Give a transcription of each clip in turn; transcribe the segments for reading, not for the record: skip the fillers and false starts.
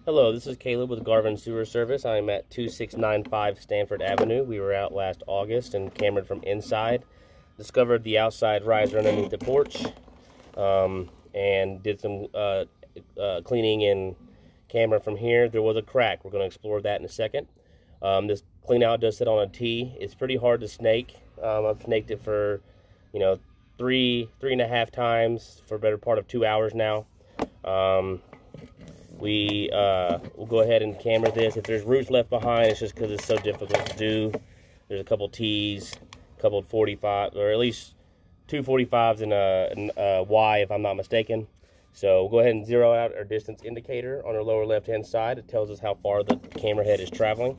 Hello, this is Caleb with Garvin Sewer Service. I'm at 2695 Standford Avenue. We were out last August and cameraed from inside. Discovered the outside riser underneath the porch and did some cleaning and camera from here. There was a crack. We're going to explore that in a second. This clean out does sit on a T. It's pretty hard to snake. I've snaked it for, three and a half times for a better part of 2 hours now. We'll go ahead and camera this. If there's roots left behind, it's just because it's so difficult to do. There's a couple T's, a couple 45, or at least two 45s and a Y, if I'm not mistaken. So we'll go ahead and zero out our distance indicator on our lower left-hand side. It tells us how far the camera head is traveling.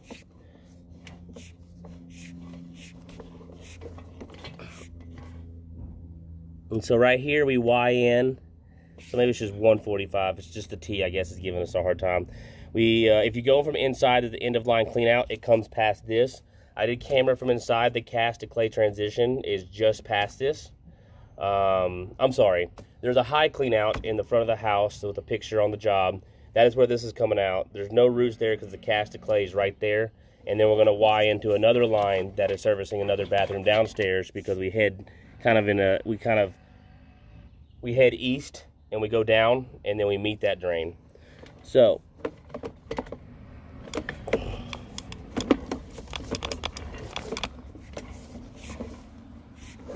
And so right here we Y in. So maybe it's just 145. It's just the T, I guess, is giving us a hard time. If you go from inside to the end of line clean out, it comes past this. I did camera from inside. The cast to clay transition is just past this. I'm sorry. There's a high clean out in the front of the house with a picture on the job. That is where this is coming out. There's no roots there because the cast to clay is right there. And then we're going to Y into another line that is servicing another bathroom downstairs because we head we head east and we go down and then we meet that drain. So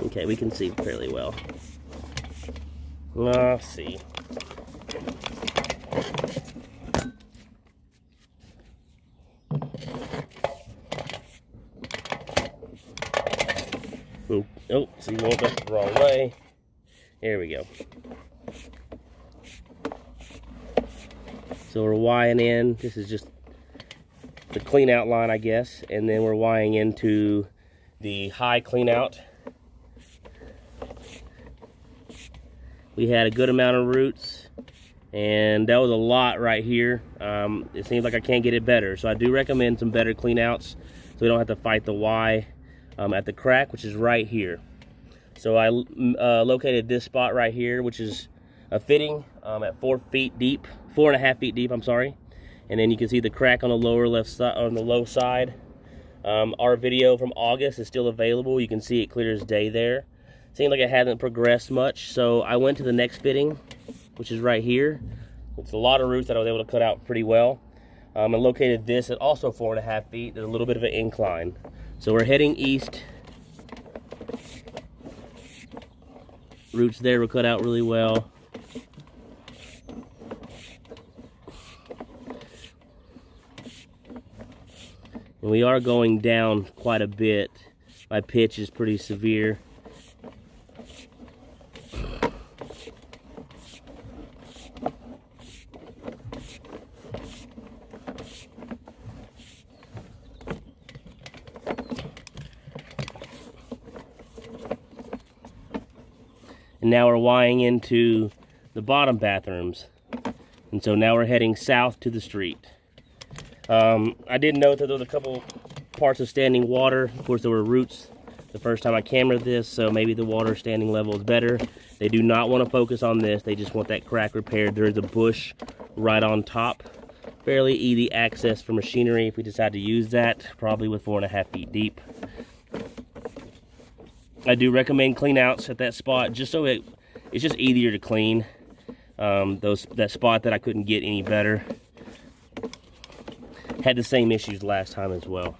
okay, we can see fairly well. Let's see. Oh, so you went back the wrong way. There we go. So we're Ying in. This is just the clean out line, I guess. And then we're Ying into the high clean out. We had a good amount of roots, and that was a lot right here. It seems like I can't get it better. So I do recommend some better clean outs so we don't have to fight the Y at the crack, which is right here. So I located this spot right here, which is a fitting at 4.5 feet deep, I'm sorry. And then you can see the crack on the lower left side, on the low side. Our video from August is still available. You can see it clear as day there. Seemed like it hasn't progressed much, so I went to the next fitting, which is right here. It's a lot of roots that I was able to cut out pretty well. And located this at also 4.5 feet. There's a little bit of an incline. So we're heading east. Roots there were cut out really well. And we are going down quite a bit. My pitch is pretty severe. And now we're Ying into the bottom bathrooms. And so now we're heading south to the street. I did note that there was a couple parts of standing water. Of course, there were roots the first time I cameraed this, so maybe the water standing level is better. They do not want to focus on this. They just want that crack repaired. There is a bush right on top. Fairly easy access for machinery if we decide to use that, probably with 4.5 feet deep. I do recommend clean outs at that spot just so it's just easier to clean. That spot that I couldn't get any better had the same issues last time as well.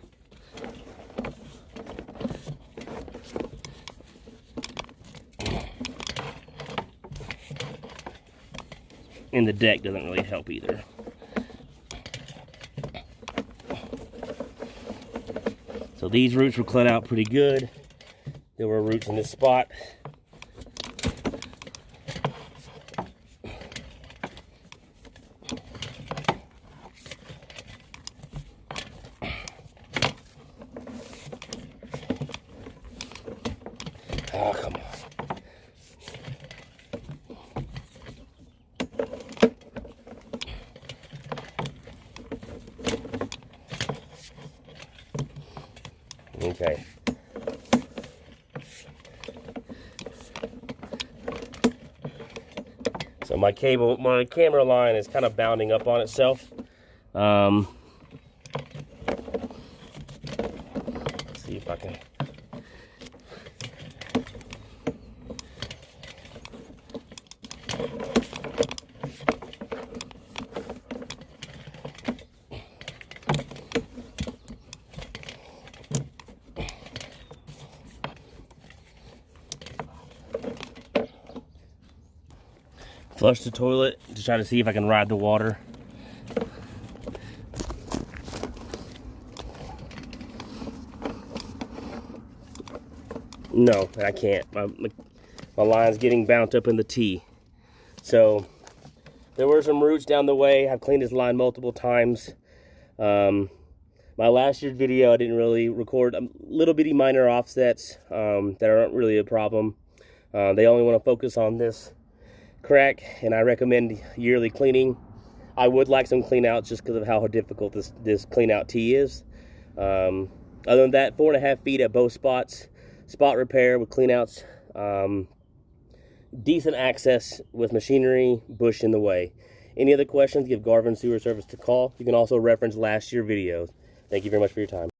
And the deck doesn't really help either. So these roots were cut out pretty good. There were roots in this spot. Oh, come on. Okay. So my camera line is kind of bounding up on itself. Let's see if I can. Flush the toilet to try to see if I can ride the water. No, I can't. My line's getting bound up in the T. So there were some roots down the way. I've cleaned this line multiple times. My last year's video, I didn't really record little bitty minor offsets that aren't really a problem. They only want to focus on this crack, and I recommend yearly cleaning. I would like some clean outs just because of how difficult this clean out tee is. Other than that, 4.5 feet at both spots. Spot repair with clean outs. Decent access with machinery, bush in the way. Any other questions, give Garvin Sewer Service a call. You can also reference last year's videos. Thank you very much for your time.